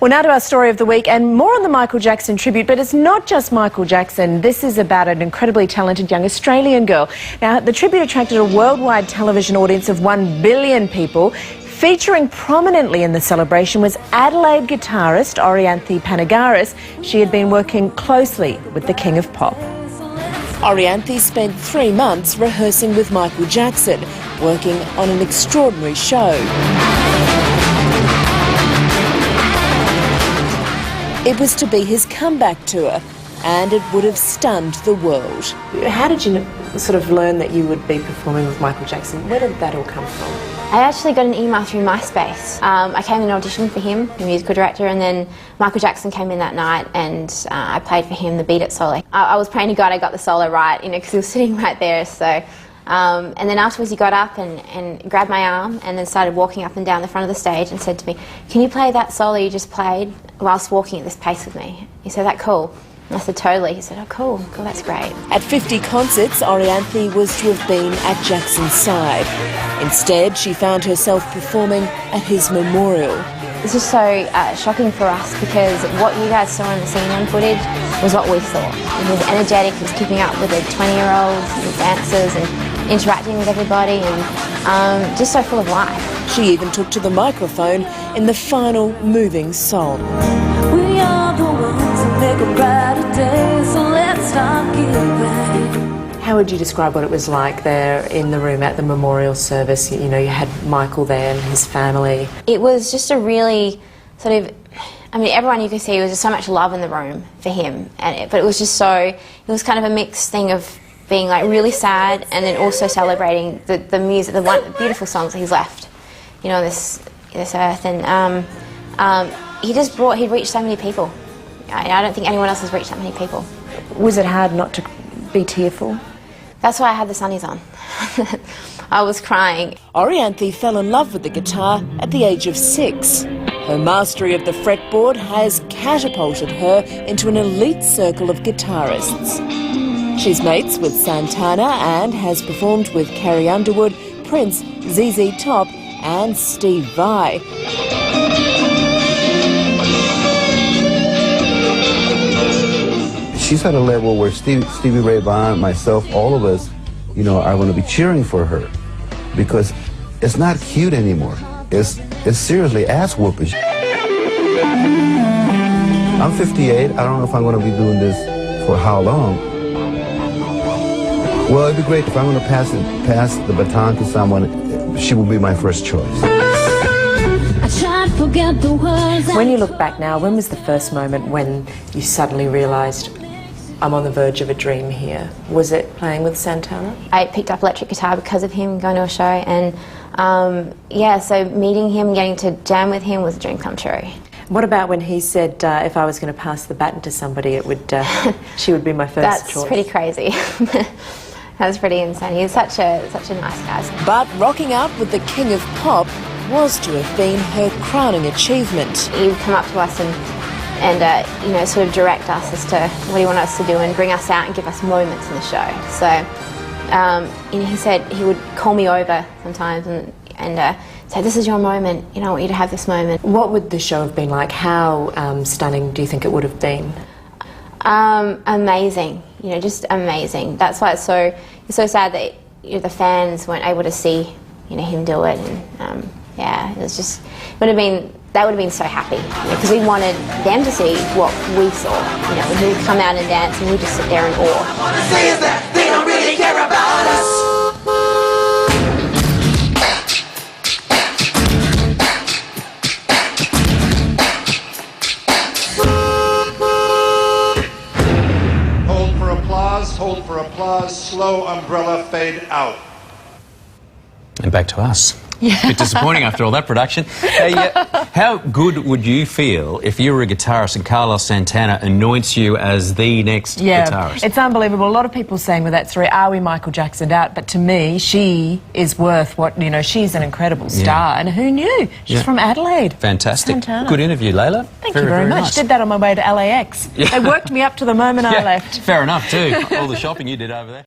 Well, now to our story of the week, and more on the Michael Jackson tribute, but it's not just Michael Jackson. This is about an incredibly talented young Australian girl. Now, the tribute attracted a worldwide television audience of 1 billion people. Featuring prominently in the celebration was Adelaide guitarist Orianthi. She had been working closely with the King of Pop. Orianthi spent 3 months rehearsing with Michael Jackson, working on an extraordinary show. It was to be his comeback tour, and it would have stunned the world. How did you sort of learn that you would be performing with Michael Jackson? Where did that all come from? I actually got an email through MySpace. I came in and auditioned for him, the musical director, and then Michael Jackson came in that night and I played for him the Beat It solo. I was praying to God I got the solo right, because he was sitting right there. So, and then afterwards he got up and grabbed my arm and then started walking up and down the front of the stage and said to me, "Can you play that solo you just played whilst walking at this pace with me?" He said, "That cool?" And I said, "Totally." He said, "Oh, cool, that's great." At 50 concerts, Orianthi was to have been at Jackson's side. Instead, she found herself performing at his memorial. This was so shocking for us because what you guys saw on the CNN footage was what we saw. He was energetic, he was keeping up with the 20-year-olds and the dancers and interacting with everybody and just so full of life. She even took to the microphone in the final moving song. We are the ones who make a brighter day, so let's start giving. How would you describe what it was like there in the room at the memorial service? You know, you had Michael there and his family. It was just a really sort of, everyone you could see, there was just so much love in the room for him. But it was just so, it was kind of a mixed thing of being like really sad and then also celebrating the music, the beautiful songs that he's left, on this earth. And he'd reached so many people. I don't think anyone else has reached that many people. Was it hard not to be tearful? That's why I had the sunnies on. I was crying. Orianthi fell in love with the guitar at the age of 6. Her mastery of the fretboard has catapulted her into an elite circle of guitarists. She's mates with Santana and has performed with Carrie Underwood, Prince, ZZ Top and Steve Vai. She's at a level where Stevie Ray Vaughan, myself, all of us, are going to be cheering for her because it's not cute anymore. It's seriously ass-whooping. I'm 58. I don't know if I'm going to be doing this for how long. Well, it'd be great if I'm going to pass the baton to someone. She will be my first choice. When you look back now, when was the first moment when you suddenly realised, I'm on the verge of a dream here? Was it playing with Santana? I picked up electric guitar because of him, going to a show, and so meeting him, getting to jam with him was a dream come true. What about when he said if I was going to pass the baton to somebody, it would she would be my first choice? That's pretty crazy. That's pretty insane. He's such a nice guy. But rocking out with the King of Pop was to have been her crowning achievement. He would come up to us and sort of direct us as to what he wanted us to do and bring us out and give us moments in the show. So, he said he would call me over sometimes and say, "This is your moment, I want you to have this moment." What would the show have been like? How stunning do you think it would have been? Amazing, just amazing. That's why it's so sad that the fans weren't able to see him do it. And it was just, they would have been so happy because we wanted them to see what we saw. When he would come out and dance and we'd just sit there in awe. What I want to say is that they don't really care about us. Hold for applause, slow umbrella fade out. And back to us. Yeah. A bit disappointing after all that production. Hey, how good would you feel if you were a guitarist and Carlos Santana anoints you as the next guitarist? It's unbelievable. A lot of people saying with that story, are we Michael Jackson'd out? But to me, she is worth what, she's an incredible star. And who knew? She's from Adelaide. Fantastic. Santana. Good interview, Layla. Thank you very much. Nice. Did that on my way to LAX. They worked me up to the moment I left. Fair enough, too. All the shopping you did over there.